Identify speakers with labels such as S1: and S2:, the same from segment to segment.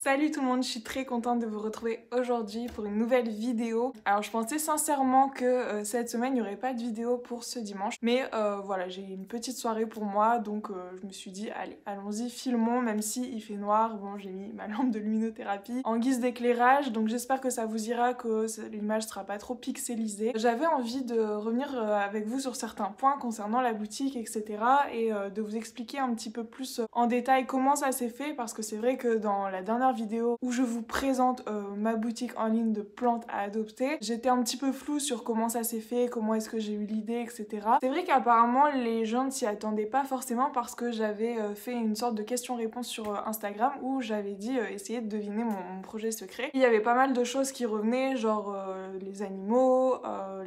S1: Salut tout le monde, je suis très contente de vous retrouver aujourd'hui pour une nouvelle vidéo. Alors je pensais sincèrement que cette semaine il n'y aurait pas de vidéo pour ce dimanche, mais voilà, j'ai une petite soirée pour moi, donc je me suis dit allez, allons-y, filmons, même si il fait noir. Bon, j'ai mis ma lampe de luminothérapie en guise d'éclairage, donc j'espère que ça vous ira, que l'image sera pas trop pixelisée. J'avais envie de revenir avec vous sur certains points concernant la boutique, etc. et de vous expliquer un petit peu plus en détail comment ça s'est fait, parce que c'est vrai que dans la dernière vidéo où je vous présente ma boutique en ligne de plantes à adopter, j'étais un petit peu floue sur comment ça s'est fait, comment est-ce que j'ai eu l'idée, etc. C'est vrai qu'apparemment les gens ne s'y attendaient pas forcément, parce que j'avais fait une sorte de question-réponse sur Instagram où j'avais dit essayer de deviner mon projet secret. Il y avait pas mal de choses qui revenaient, genre les animaux,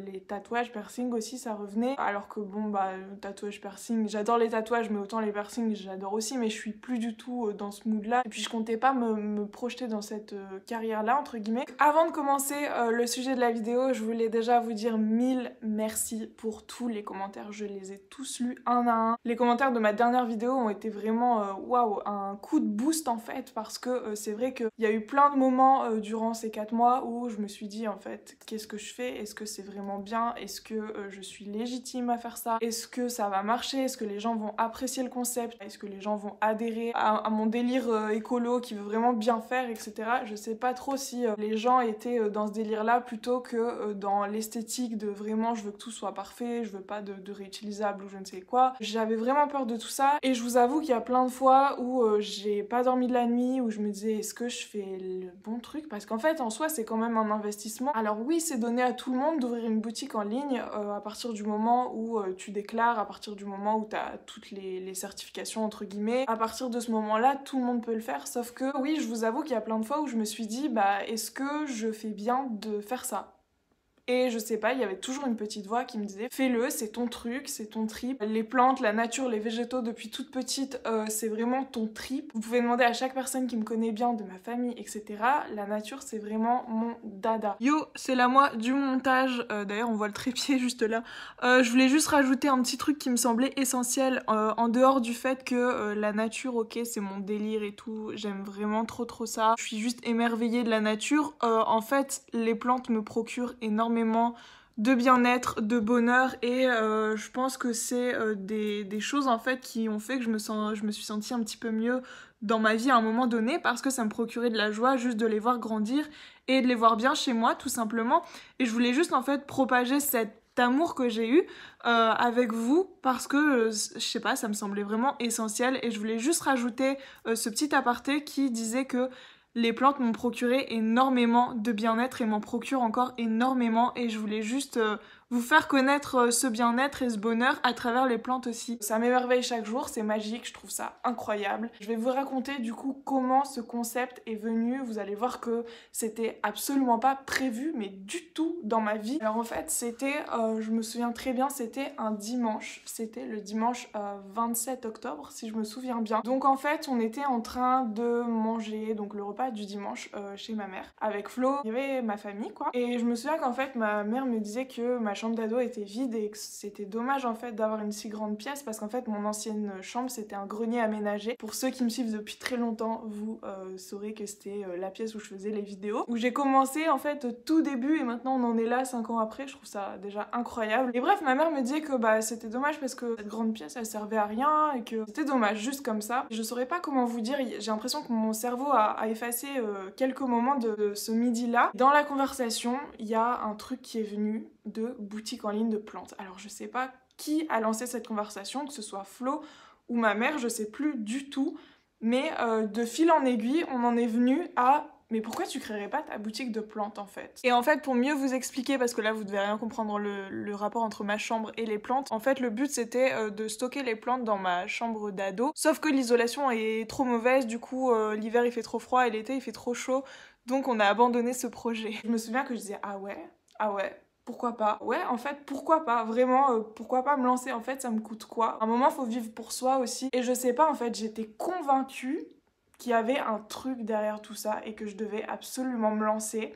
S1: les tatouages, piercing aussi ça revenait, alors que bon bah tatouage, piercing, j'adore les tatouages mais autant les piercings j'adore aussi, mais je suis plus du tout dans ce mood là, et puis je comptais pas me projeter dans cette carrière là entre guillemets. Avant de commencer le sujet de la vidéo, je voulais déjà vous dire 1000 merci pour tous les commentaires, je les ai tous lus un à un. Les commentaires de ma dernière vidéo ont été vraiment waouh, un coup de boost en fait, parce que c'est vrai qu'il y a eu plein de moments durant ces 4 mois où je me suis dit en fait qu'est-ce que je fais, est-ce que c'est vraiment bien, est-ce que je suis légitime à faire ça, est-ce que ça va marcher, est-ce que les gens vont apprécier le concept, est-ce que les gens vont adhérer à mon délire écolo qui veut vraiment bien faire, etc. Je sais pas trop si les gens étaient dans ce délire là plutôt que dans l'esthétique de vraiment je veux que tout soit parfait, je veux pas de réutilisable ou je ne sais quoi. J'avais vraiment peur de tout ça, et je vous avoue qu'il y a plein de fois où j'ai pas dormi de la nuit, où je me disais est-ce que je fais le bon truc, parce qu'en fait en soi c'est quand même un investissement. Alors oui, c'est donné à tout le monde d'ouvrir une boutique en ligne à partir du moment où tu déclares, à partir du moment où tu as toutes les certifications entre guillemets, à partir de ce moment-là tout le monde peut le faire, sauf que oui, je vous avoue qu'il y a plein de fois où je me suis dit bah est-ce que je fais bien de faire ça? Et je sais pas, il y avait toujours une petite voix qui me disait fais-le, c'est ton truc, c'est ton trip. Les plantes, la nature, les végétaux depuis toute petite, c'est vraiment ton trip. Vous pouvez demander à chaque personne qui me connaît bien, de ma famille, etc. La nature, c'est vraiment mon dada. Yo, c'est la moi du montage. D'ailleurs, on voit le trépied juste là. Je voulais juste rajouter un petit truc qui me semblait essentiel, en dehors du fait que la nature, ok, c'est mon délire et tout. J'aime vraiment trop ça. Je suis juste émerveillée de la nature. En fait, les plantes me procurent énormément de bien-être, de bonheur, et je pense que c'est des choses en fait qui ont fait que je me suis sentie un petit peu mieux dans ma vie à un moment donné, parce que ça me procurait de la joie juste de les voir grandir et de les voir bien chez moi tout simplement. Et je voulais juste en fait propager cet amour que j'ai eu avec vous, parce que je sais pas, ça me semblait vraiment essentiel, et je voulais juste rajouter ce petit aparté qui disait que les plantes m'ont procuré énormément de bien-être et m'en procurent encore énormément, et je voulais juste vous faire connaître ce bien-être et ce bonheur à travers les plantes aussi. Ça m'émerveille chaque jour, c'est magique, je trouve ça incroyable. Je vais vous raconter du coup comment ce concept est venu. Vous allez voir que c'était absolument pas prévu, mais du tout dans ma vie. Alors en fait c'était, je me souviens très bien, c'était un dimanche, c'était le dimanche 27 octobre si je me souviens bien. Donc en fait on était en train de manger donc le repas du dimanche chez ma mère avec Flo, il y avait ma famille quoi, et je me souviens qu'en fait ma mère me disait que ma chambre d'ado était vide et que c'était dommage en fait d'avoir une si grande pièce, parce qu'en fait mon ancienne chambre c'était un grenier aménagé. Pour ceux qui me suivent depuis très longtemps, vous saurez que c'était la pièce où je faisais les vidéos, où j'ai commencé en fait au tout début, et maintenant on en est là 5 ans après. Je trouve ça déjà incroyable. Et bref, ma mère me disait que bah c'était dommage parce que cette grande pièce elle servait à rien et que c'était dommage juste comme ça. Je saurais pas comment vous dire, j'ai l'impression que mon cerveau a effacé quelques moments de ce midi là. Dans la conversation il y a un truc qui est venu de boutique en ligne de plantes. Alors je sais pas qui a lancé cette conversation, que ce soit Flo ou ma mère, je sais plus du tout, mais de fil en aiguille on en est venu à mais pourquoi tu créerais pas ta boutique de plantes en fait? Et en fait pour mieux vous expliquer, parce que là vous devez rien comprendre le rapport entre ma chambre et les plantes, en fait le but c'était de stocker les plantes dans ma chambre d'ado, sauf que l'isolation est trop mauvaise, du coup l'hiver il fait trop froid et l'été il fait trop chaud, donc on a abandonné ce projet. Je me souviens que je disais ah ouais, pourquoi pas? Ouais, en fait, pourquoi pas? Vraiment, pourquoi pas me lancer? En fait, ça me coûte quoi? À un moment, faut vivre pour soi aussi. Et je sais pas, en fait, j'étais convaincue qu'il y avait un truc derrière tout ça et que je devais absolument me lancer.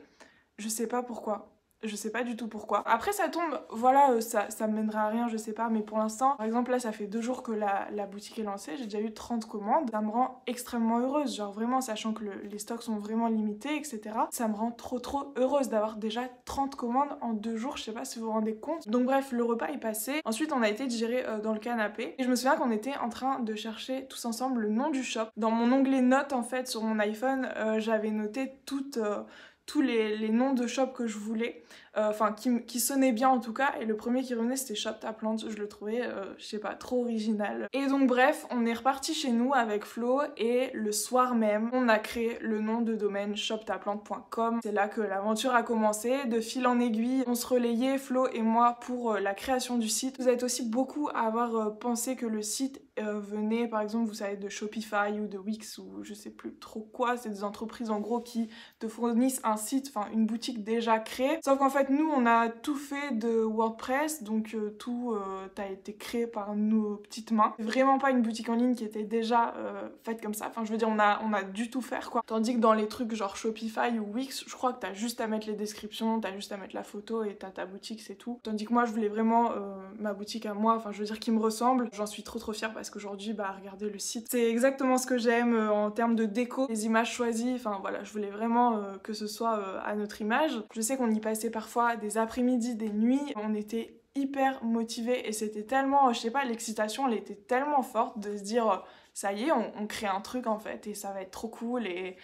S1: Je sais pas pourquoi. Je sais pas du tout pourquoi. Après ça tombe, voilà, ça mènera à rien, je sais pas, mais pour l'instant, par exemple là ça fait 2 jours que la boutique est lancée, j'ai déjà eu 30 commandes, ça me rend extrêmement heureuse, genre vraiment sachant que les stocks sont vraiment limités, etc. Ça me rend trop heureuse d'avoir déjà 30 commandes en 2 jours, je sais pas si vous vous rendez compte. Donc bref, le repas est passé, ensuite on a été digéré dans le canapé, et je me souviens qu'on était en train de chercher tous ensemble le nom du shop. Dans mon onglet notes en fait sur mon iPhone, j'avais noté tous les noms de shops que je voulais, enfin qui sonnaient bien en tout cas, et le premier qui revenait c'était Shop Ta Plante, je le trouvais, je sais pas, trop original. Et donc bref, on est reparti chez nous avec Flo, et le soir même, on a créé le nom de domaine shoptaplante.com. C'est là que l'aventure a commencé, de fil en aiguille, on se relayait, Flo et moi, pour la création du site. Vous êtes aussi beaucoup à avoir pensé que le site venait par exemple, vous savez, de Shopify ou de Wix ou je sais plus trop quoi, c'est des entreprises en gros qui te fournissent un site, enfin une boutique déjà créée, sauf qu'en fait nous on a tout fait de WordPress, donc tout a été créé par nos petites mains. C'est vraiment pas une boutique en ligne qui était déjà faite comme ça, enfin je veux dire on a dû tout faire quoi, tandis que dans les trucs genre Shopify ou Wix, je crois que t'as juste à mettre les descriptions, t'as juste à mettre la photo et t'as ta boutique, c'est tout. Tandis que moi je voulais vraiment ma boutique à moi, enfin je veux dire qui me ressemble, j'en suis trop fière parce qu'aujourd'hui bah regardez le site, c'est exactement ce que j'aime en termes de déco, les images choisies, enfin voilà, je voulais vraiment que ce soit à notre image. Je sais qu'on y passait parfois des après-midi, des nuits, on était hyper motivés et c'était tellement, je sais pas, l'excitation elle était tellement forte de se dire ça y est, on crée un truc en fait et ça va être trop cool et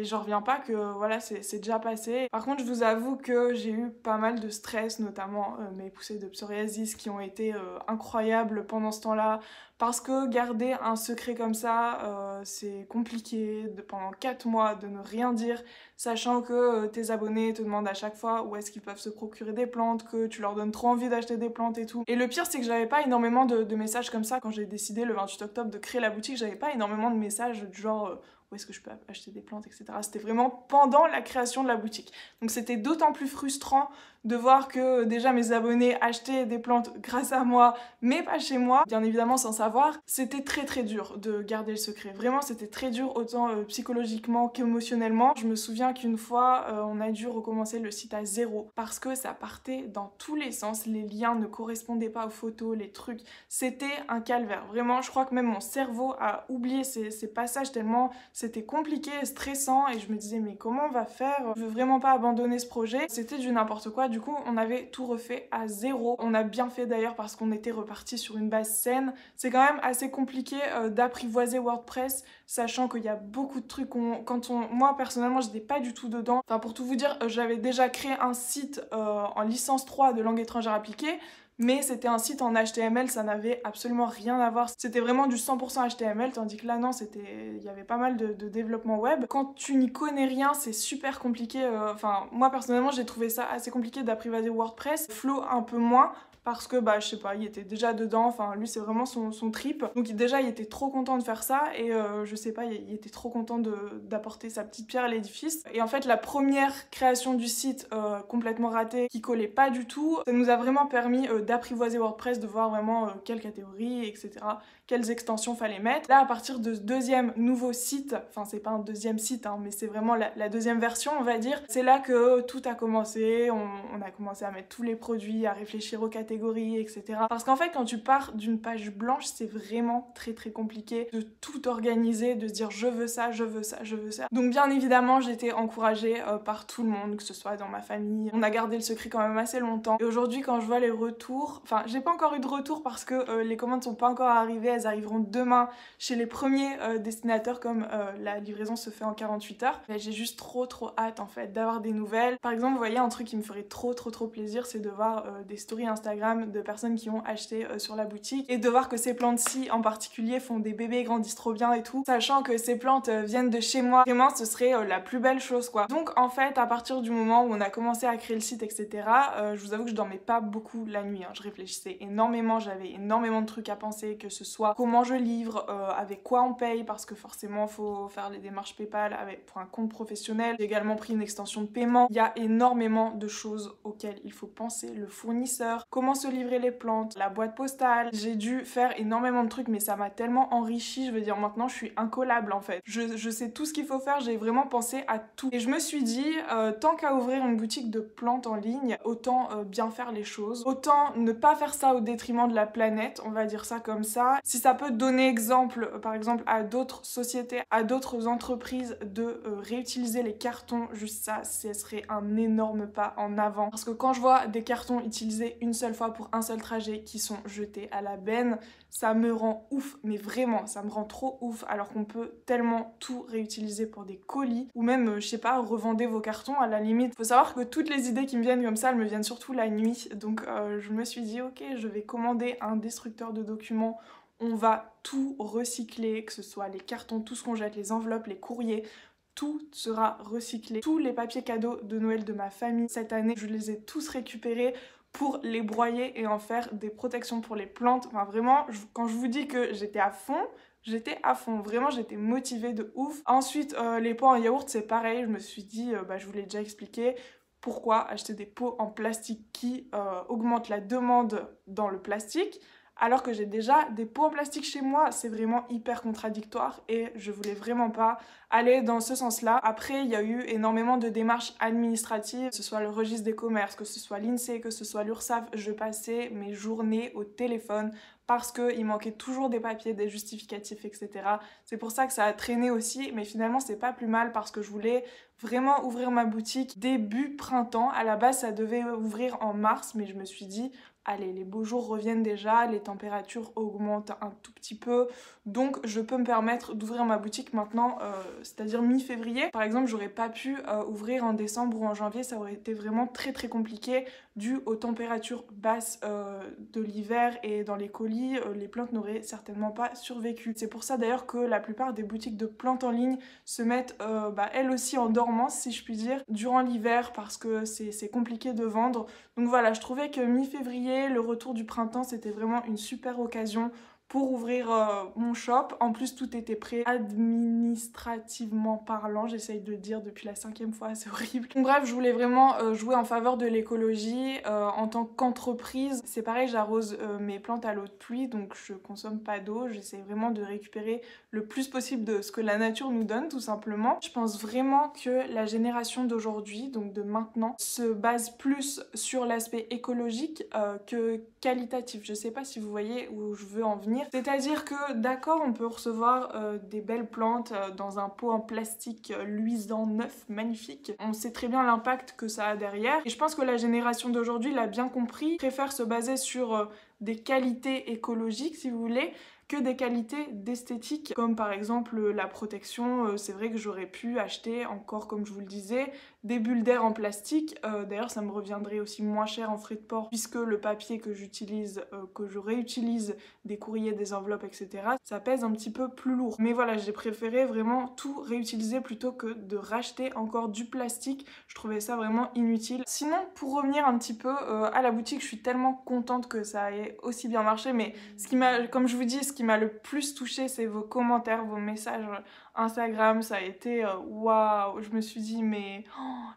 S1: j'en reviens pas que voilà, c'est déjà passé. Par contre, je vous avoue que j'ai eu pas mal de stress, notamment mes poussées de psoriasis qui ont été incroyables pendant ce temps-là. Parce que garder un secret comme ça, c'est compliqué pendant 4 mois de ne rien dire, sachant que tes abonnés te demandent à chaque fois où est-ce qu'ils peuvent se procurer des plantes, que tu leur donnes trop envie d'acheter des plantes et tout. Et le pire, c'est que j'avais pas énormément de messages comme ça quand j'ai décidé le 28 octobre de créer la boutique, j'avais pas énormément de messages du genre où est-ce que je peux acheter des plantes, etc. C'était vraiment pendant la création de la boutique. Donc c'était d'autant plus frustrant de voir que déjà mes abonnés achetaient des plantes grâce à moi, mais pas chez moi, bien évidemment sans savoir. C'était très dur de garder le secret. Vraiment, c'était très dur, autant psychologiquement qu'émotionnellement. Je me souviens qu'une fois, on a dû recommencer le site à zéro parce que ça partait dans tous les sens. Les liens ne correspondaient pas aux photos, les trucs. C'était un calvaire. Vraiment, je crois que même mon cerveau a oublié ces passages tellement c'était compliqué, stressant, et je me disais mais comment on va faire? Je veux vraiment pas abandonner ce projet. C'était du n'importe quoi. Du coup, on avait tout refait à zéro. On a bien fait d'ailleurs parce qu'on était reparti sur une base saine. C'est quand même assez compliqué d'apprivoiser WordPress, sachant qu'il y a beaucoup de trucs moi personnellement j'étais pas du tout dedans. Enfin pour tout vous dire, j'avais déjà créé un site en licence 3 de langue étrangère appliquée, mais c'était un site en HTML, ça n'avait absolument rien à voir. C'était vraiment du 100% HTML, tandis que là non, il y avait pas mal de développement web. Quand tu n'y connais rien, c'est super compliqué. Enfin, moi personnellement, j'ai trouvé ça assez compliqué d'apprivoiser WordPress. Flo un peu moins, parce que bah je sais pas, il était déjà dedans, enfin lui c'est vraiment son trip, donc déjà il était trop content de faire ça, et je sais pas, il était trop content d'apporter sa petite pierre à l'édifice. Et en fait la première création du site complètement ratée, qui collait pas du tout, ça nous a vraiment permis d'apprivoiser WordPress, de voir vraiment quelles catégories, etc., quelles extensions fallait mettre. Là à partir de ce deuxième nouveau site, enfin c'est pas un deuxième site hein, mais c'est vraiment la deuxième version on va dire, c'est là que tout a commencé, on a commencé à mettre tous les produits, à réfléchir aux catégories, etc. Parce qu'en fait quand tu pars d'une page blanche, c'est vraiment très compliqué de tout organiser, de se dire je veux ça, je veux ça, je veux ça. Donc bien évidemment j'ai été encouragée par tout le monde, que ce soit dans ma famille. On a gardé le secret quand même assez longtemps, et aujourd'hui quand je vois les retours, enfin j'ai pas encore eu de retour parce que les commandes sont pas encore arrivées, elles arriveront demain chez les premiers destinataires, comme la livraison se fait en 48 heures. Mais j'ai juste trop hâte en fait d'avoir des nouvelles. Par exemple, vous voyez, un truc qui me ferait trop plaisir, c'est de voir des stories Instagram de personnes qui ont acheté sur la boutique, et de voir que ces plantes-ci en particulier font des bébés, grandissent trop bien et tout, sachant que ces plantes viennent de chez moi. Vraiment, ce serait la plus belle chose quoi. Donc en fait, à partir du moment où on a commencé à créer le site, etc., je vous avoue que je dormais pas beaucoup la nuit, hein. Je réfléchissais énormément, j'avais énormément de trucs à penser, que ce soit soit comment je livre, avec quoi on paye, parce que forcément il faut faire les démarches PayPal pour un compte professionnel. J'ai également pris une extension de paiement. Il y a énormément de choses auxquelles il faut penser. Le fournisseur, comment se livrer les plantes, la boîte postale. J'ai dû faire énormément de trucs, mais ça m'a tellement enrichi. Je veux dire, maintenant je suis incollable en fait. Je sais tout ce qu'il faut faire, j'ai vraiment pensé à tout. Et je me suis dit, tant qu'à ouvrir une boutique de plantes en ligne, autant bien faire les choses. Autant ne pas faire ça au détriment de la planète, on va dire ça comme ça. Si ça peut donner exemple, par exemple, à d'autres sociétés, à d'autres entreprises de réutiliser les cartons, juste ça, ce serait un énorme pas en avant. Parce que quand je vois des cartons utilisés une seule fois pour un seul trajet qui sont jetés à la benne, ça me rend ouf, mais vraiment, ça me rend trop ouf, alors qu'on peut tellement tout réutiliser pour des colis, ou même, je sais pas, revendez vos cartons à la limite. Faut savoir que toutes les idées qui me viennent comme ça, elles me viennent surtout la nuit, donc je me suis dit, ok, je vais commander un destructeur de documents, on va tout recycler, que ce soit les cartons, tout ce qu'on jette, les enveloppes, les courriers, tout sera recyclé. Tous les papiers cadeaux de Noël de ma famille cette année, je les ai tous récupérés pour les broyer et en faire des protections pour les plantes. Enfin vraiment, quand je vous dis que j'étais à fond, vraiment j'étais motivée de ouf. Ensuite, les pots en yaourt, c'est pareil, je me suis dit, je vous l'ai déjà expliqué, pourquoi acheter des pots en plastique qui augmentent la demande dans le plastique alors que j'ai déjà des pots en plastique chez moi. C'est vraiment hyper contradictoire et je voulais vraiment pas aller dans ce sens-là. Après, il y a eu énormément de démarches administratives, que ce soit le registre des commerces, que ce soit l'INSEE, que ce soit l'URSSAF. Je passais mes journées au téléphone parce qu'il manquait toujours des papiers, des justificatifs, etc. C'est pour ça que ça a traîné aussi, mais finalement c'est pas plus mal parce que je voulais vraiment ouvrir ma boutique début printemps. À la base ça devait ouvrir en mars, mais je me suis dit allez, les beaux jours reviennent déjà, les températures augmentent un tout petit peu, donc je peux me permettre d'ouvrir ma boutique maintenant, c'est-à-dire mi-février. Par exemple, j'aurais pas pu ouvrir en décembre ou en janvier, ça aurait été vraiment très très compliqué dû aux températures basses de l'hiver, et dans les colis, les plantes n'auraient certainement pas survécu. C'est pour ça d'ailleurs que la plupart des boutiques de plantes en ligne se mettent elles aussi en dormance, si je puis dire, durant l'hiver parce que c'est compliqué de vendre. Donc voilà, je trouvais que mi-février, le retour du printemps, c'était vraiment une super occasion pour ouvrir mon shop. En plus, tout était prêt administrativement parlant, j'essaye de le dire depuis la 5e fois, c'est horrible. Donc, bref, je voulais vraiment jouer en faveur de l'écologie en tant qu'entreprise. C'est pareil, j'arrose mes plantes à l'eau de pluie, donc je consomme pas d'eau. J'essaie vraiment de récupérer le plus possible de ce que la nature nous donne, tout simplement. Je pense vraiment que la génération d'aujourd'hui, donc de maintenant, se base plus sur l'aspect écologique que qualitatif. Je sais pas si vous voyez où je veux en venir. C'est-à-dire que d'accord, on peut recevoir des belles plantes dans un pot en plastique luisant, neuf, magnifique. On sait très bien l'impact que ça a derrière. Et je pense que la génération d'aujourd'hui l'a bien compris, préfère se baser sur des qualités écologiques, si vous voulez, que des qualités d'esthétique, comme par exemple la protection. C'est vrai que j'aurais pu acheter, encore comme je vous le disais, des bulles d'air en plastique. D'ailleurs, ça me reviendrait aussi moins cher en frais de port, puisque le papier que j'utilise, que je réutilise, des courriers, des enveloppes, etc., ça pèse un petit peu plus lourd. Mais voilà, j'ai préféré vraiment tout réutiliser plutôt que de racheter encore du plastique. Je trouvais ça vraiment inutile. Sinon, pour revenir un petit peu à la boutique, je suis tellement contente que ça ait aussi bien marché, mais ce qui m'a, comme je vous dis, ce qui m'a le plus touchée, c'est vos commentaires, vos messages Instagram. Ça a été waouh, je me suis dit mais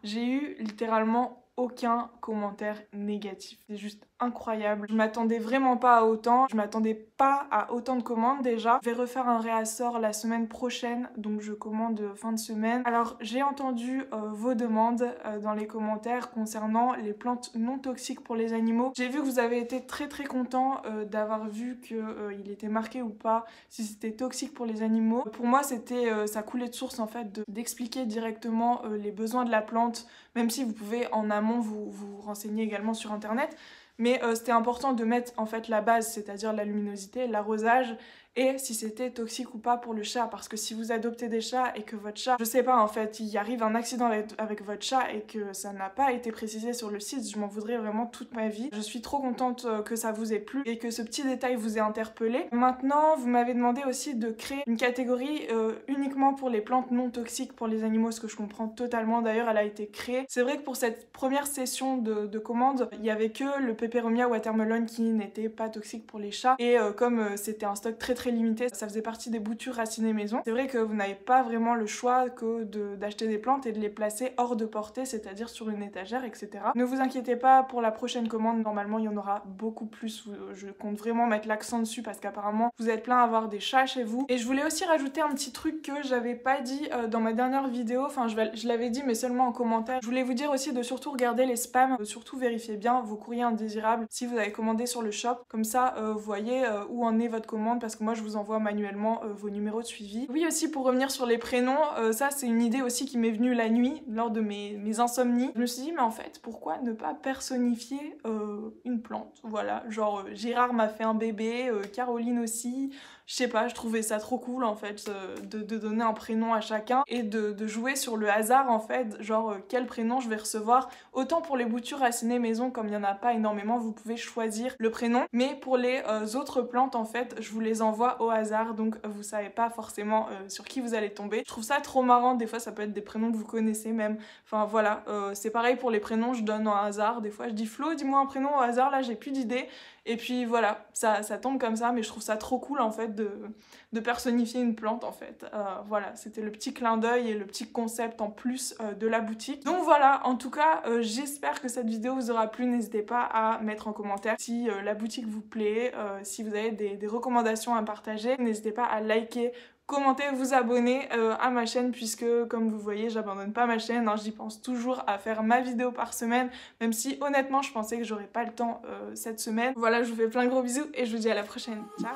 S1: j'ai eu littéralement aucun commentaire négatif. C'est juste incroyable. Je m'attendais vraiment pas à autant. Je m'attendais pas à autant de commandes déjà. Je vais refaire un réassort la semaine prochaine, donc je commande fin de semaine. Alors j'ai entendu vos demandes dans les commentaires concernant les plantes non toxiques pour les animaux. J'ai vu que vous avez été très très contents d'avoir vu qu'il était marqué ou pas si c'était toxique pour les animaux. Pour moi c'était ça coulait de source en fait d'expliquer directement les besoins de la plante, même si vous pouvez en amont vous renseigner également sur internet. Mais c'était important de mettre en fait la base, c'est-à-dire la luminosité, l'arrosage, et si c'était toxique ou pas pour le chat. Parce que si vous adoptez des chats et que votre chat, je sais pas en fait, il arrive un accident avec votre chat et que ça n'a pas été précisé sur le site, je m'en voudrais vraiment toute ma vie. Je suis trop contente que ça vous ait plu et que ce petit détail vous ait interpellé. Maintenant, vous m'avez demandé aussi de créer une catégorie uniquement pour les plantes non toxiques pour les animaux, ce que je comprends totalement. D'ailleurs, elle a été créée. C'est vrai que pour cette première session de commande, il y avait que le Peperomia Watermelon qui n'était pas toxique pour les chats. Et comme c'était un stock très très limité, ça faisait partie des boutures racinées maison. C'est vrai que vous n'avez pas vraiment le choix que d'acheter des plantes et de les placer hors de portée, c'est-à-dire sur une étagère, etc. Ne vous inquiétez pas, pour la prochaine commande, normalement il y en aura beaucoup plus. Je compte vraiment mettre l'accent dessus parce qu'apparemment vous êtes plein à avoir des chats chez vous. Et je voulais aussi rajouter un petit truc que j'avais pas dit dans ma dernière vidéo, enfin je l'avais dit mais seulement en commentaire. Je voulais vous dire aussi de surtout regarder les spams, surtout vérifier bien vos courriers indésirables si vous avez commandé sur le shop, comme ça vous voyez où en est votre commande, parce que moi je vous envoie manuellement vos numéros de suivi. Oui, aussi pour revenir sur les prénoms, ça c'est une idée aussi qui m'est venue la nuit lors de mes insomnies. Je me suis dit mais en fait pourquoi ne pas personnifier une plante, voilà, genre Gérard m'a fait un bébé, Caroline aussi. Je sais pas, je trouvais ça trop cool en fait de donner un prénom à chacun et de jouer sur le hasard en fait, genre quel prénom je vais recevoir. Autant pour les boutures racinées maison, comme il n'y en a pas énormément, vous pouvez choisir le prénom, mais pour les autres plantes en fait, je vous les envoie au hasard, donc vous savez pas forcément sur qui vous allez tomber. Je trouve ça trop marrant, des fois ça peut être des prénoms que vous connaissez même, enfin voilà, c'est pareil pour les prénoms, je donne un hasard, des fois je dis Flo, dis-moi un prénom au hasard, là j'ai plus d'idées. Et puis voilà, ça tombe comme ça, mais je trouve ça trop cool en fait de personnifier une plante en fait. Voilà, c'était le petit clin d'œil et le petit concept en plus de la boutique. Donc voilà, en tout cas, j'espère que cette vidéo vous aura plu. N'hésitez pas à mettre en commentaire si la boutique vous plaît, si vous avez des recommandations à partager. N'hésitez pas à liker, commentez, vous abonner à ma chaîne, puisque comme vous voyez j'abandonne pas ma chaîne, hein, j'y pense toujours à faire ma vidéo par semaine, même si honnêtement je pensais que j'aurais pas le temps cette semaine. Voilà, je vous fais plein de gros bisous et je vous dis à la prochaine. Ciao.